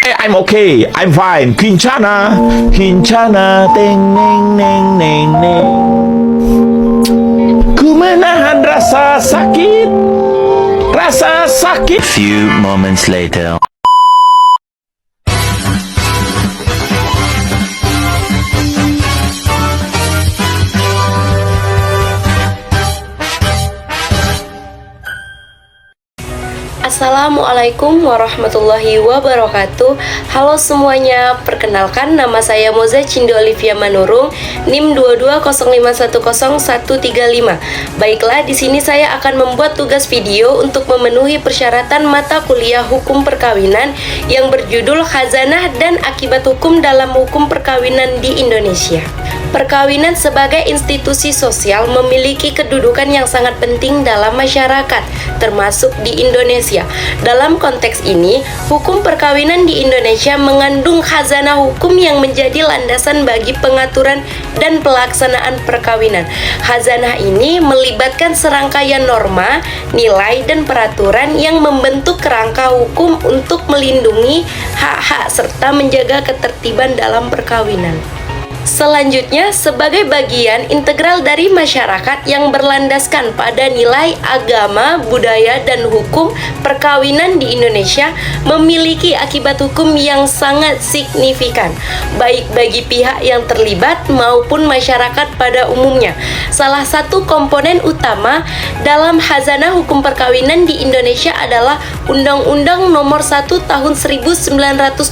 I'm okay, I'm fine. Kincana, Kincana, teng neng neng neng neng. Ku menahan rasa sakit, rasa sakit. Few moments later. Assalamualaikum warahmatullahi wabarakatuh. Halo semuanya, perkenalkan nama saya Moza Cindo Olivia Manurung, NIM 220510135. Baiklah, di sini saya akan membuat tugas video untuk memenuhi persyaratan mata kuliah hukum perkawinan yang berjudul Khazanah dan Akibat Hukum dalam Hukum Perkawinan di Indonesia. Perkawinan sebagai institusi sosial memiliki kedudukan yang sangat penting dalam masyarakat, termasuk di Indonesia. Dalam konteks ini, hukum perkawinan di Indonesia mengandung khazanah hukum yang menjadi landasan bagi pengaturan dan pelaksanaan perkawinan. Khazanah ini melibatkan serangkaian norma, nilai, dan peraturan yang membentuk kerangka hukum untuk melindungi hak-hak serta menjaga ketertiban dalam perkawinan. Selanjutnya, sebagai bagian integral dari masyarakat yang berlandaskan pada nilai agama, budaya, dan hukum, perkawinan di Indonesia memiliki akibat hukum yang sangat signifikan, baik bagi pihak yang terlibat maupun masyarakat pada umumnya. Salah satu komponen utama dalam khazanah hukum perkawinan di Indonesia adalah Undang-Undang Nomor 1 Tahun 1974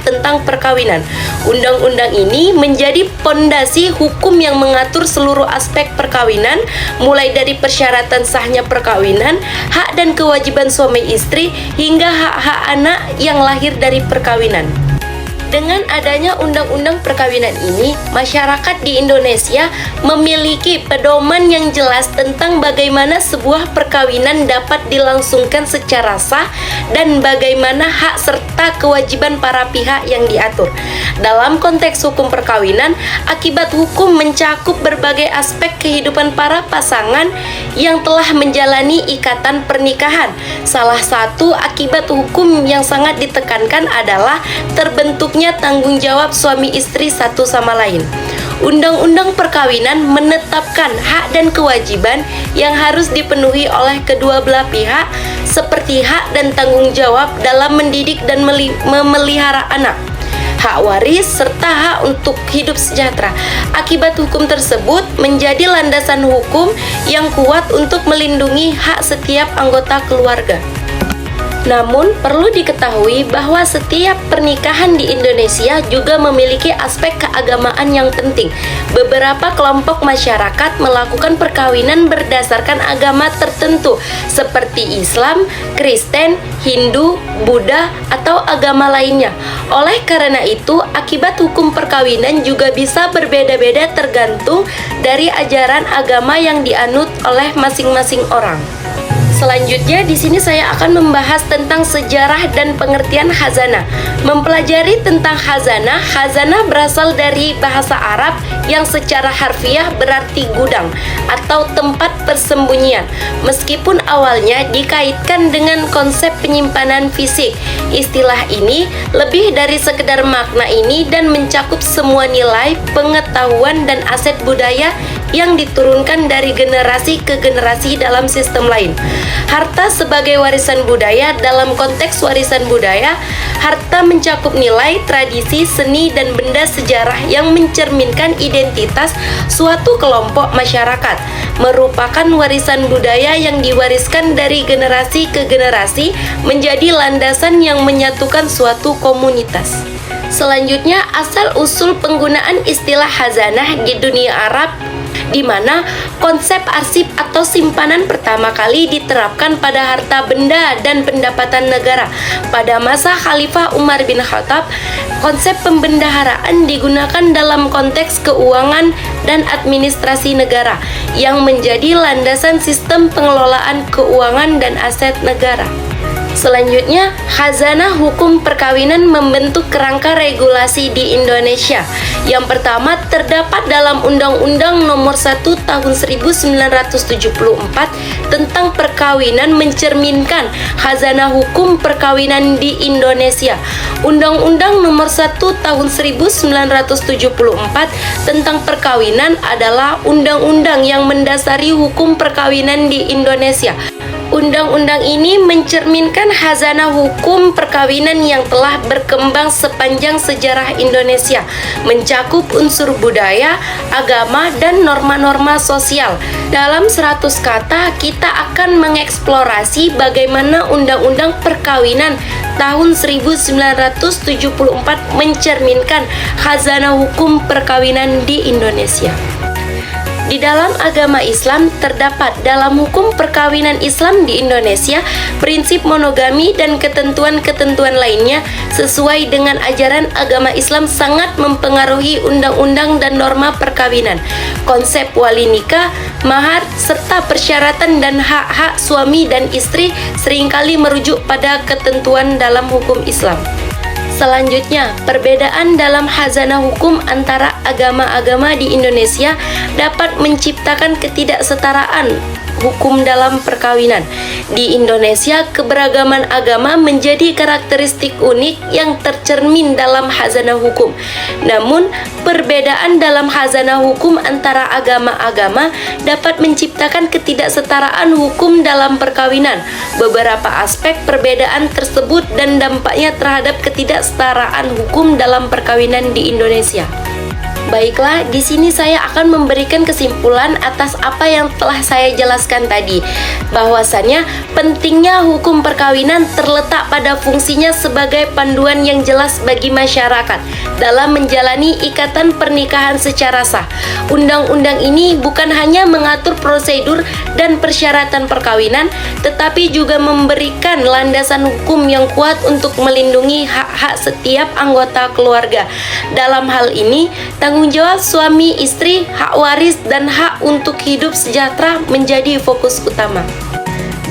tentang perkawinan. Undang-undang ini menjadi pondasi hukum yang mengatur seluruh aspek perkawinan, mulai dari persyaratan sahnya perkawinan, hak dan kewajiban suami istri, hingga hak-hak anak yang lahir dari perkawinan. Dengan adanya undang-undang perkawinan ini, masyarakat di Indonesia memiliki pedoman yang jelas tentang bagaimana sebuah perkawinan dapat dilangsungkan secara sah dan bagaimana hak serta kewajiban para pihak yang diatur. Dalam konteks hukum perkawinan, akibat hukum mencakup berbagai aspek kehidupan para pasangan yang telah menjalani ikatan pernikahan. Salah satu akibat hukum yang sangat ditekankan adalah terbentuknya tanggung jawab suami istri satu sama lain. Undang-undang perkawinan menetapkan hak dan kewajiban yang harus dipenuhi oleh kedua belah pihak, seperti hak dan tanggung jawab dalam mendidik dan memelihara anak, hak waris, serta hak untuk hidup sejahtera. Akibat hukum tersebut menjadi landasan hukum yang kuat untuk melindungi hak setiap anggota keluarga. Namun, perlu diketahui bahwa setiap pernikahan di Indonesia juga memiliki aspek keagamaan yang penting. Beberapa kelompok masyarakat melakukan perkawinan berdasarkan agama tertentu, seperti Islam, Kristen, Hindu, Buddha, atau agama lainnya. Oleh karena itu, akibat hukum perkawinan juga bisa berbeda-beda tergantung dari ajaran agama yang dianut oleh masing-masing orang. Selanjutnya, di sini saya akan membahas tentang sejarah dan pengertian khazanah. Mempelajari tentang khazanah, khazanah berasal dari bahasa Arab yang secara harfiah berarti gudang atau tempat persembunyian. Meskipun awalnya dikaitkan dengan konsep penyimpanan fisik, istilah ini lebih dari sekedar makna ini dan mencakup semua nilai, pengetahuan, dan aset budaya yang diturunkan dari generasi ke generasi dalam sistem lain. Harta sebagai warisan budaya. Dalam konteks warisan budaya, harta mencakup nilai, tradisi, seni, dan benda sejarah yang mencerminkan identitas suatu kelompok masyarakat. Merupakan warisan budaya yang diwariskan dari generasi ke generasi, menjadi landasan yang menyatukan suatu komunitas. Selanjutnya, asal-usul penggunaan istilah khazanah di dunia Arab, di mana konsep arsip atau simpanan pertama kali diterapkan pada harta benda dan pendapatan negara. Pada masa Khalifah Umar bin Khattab, konsep pembendaharaan digunakan dalam konteks keuangan dan administrasi negara yang menjadi landasan sistem pengelolaan keuangan dan aset negara. Selanjutnya, Khazanah Hukum Perkawinan membentuk kerangka regulasi di Indonesia. Yang pertama terdapat dalam Undang-Undang Nomor 1 Tahun 1974 tentang perkawinan mencerminkan khazanah hukum perkawinan di Indonesia. Undang-Undang Nomor 1 Tahun 1974 tentang perkawinan adalah undang-undang yang mendasari hukum perkawinan di Indonesia. Undang-undang ini mencerminkan khazanah hukum perkawinan yang telah berkembang sepanjang sejarah Indonesia, mencakup unsur budaya, agama, dan norma-norma sosial. Dalam 100 kata, kita akan mengeksplorasi bagaimana Undang-Undang Perkawinan tahun 1974 mencerminkan khazanah hukum perkawinan di Indonesia. Di dalam agama Islam terdapat dalam hukum perkawinan Islam di Indonesia prinsip monogami dan ketentuan-ketentuan lainnya sesuai dengan ajaran agama Islam sangat mempengaruhi undang-undang dan norma perkawinan. Konsep wali nikah, mahar, serta persyaratan dan hak-hak suami dan istri seringkali merujuk pada ketentuan dalam hukum Islam. Selanjutnya, perbedaan dalam khazanah hukum antara agama-agama di Indonesia dapat menciptakan ketidaksetaraan hukum dalam perkawinan. Di Indonesia, keberagaman agama menjadi karakteristik unik yang tercermin dalam khazanah hukum. Namun, perbedaan dalam khazanah hukum antara agama-agama dapat menciptakan ketidaksetaraan hukum dalam perkawinan. Beberapa aspek perbedaan tersebut dan dampaknya terhadap ketidaksetaraan hukum dalam perkawinan di Indonesia. Baiklah, di sini saya akan memberikan kesimpulan atas apa yang telah saya jelaskan tadi. Bahwasannya, pentingnya hukum perkawinan terletak pada fungsinya sebagai panduan yang jelas bagi masyarakat dalam menjalani ikatan pernikahan secara sah. Undang-undang ini bukan hanya mengatur prosedur dan persyaratan perkawinan, tetapi juga memberikan landasan hukum yang kuat untuk melindungi hak-hak setiap anggota keluarga. Dalam hal ini, tanggung jawab suami istri, hak waris, dan hak untuk hidup sejahtera menjadi fokus utama.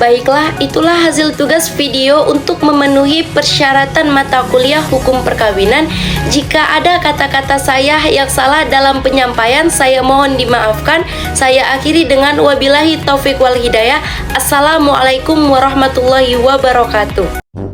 Baiklah, itulah hasil tugas video untuk memenuhi persyaratan mata kuliah hukum perkawinan. Jika ada kata-kata saya yang salah dalam penyampaian, saya mohon dimaafkan. Saya akhiri dengan wabillahi taufik wal hidayah. Assalamualaikum warahmatullahi wabarakatuh.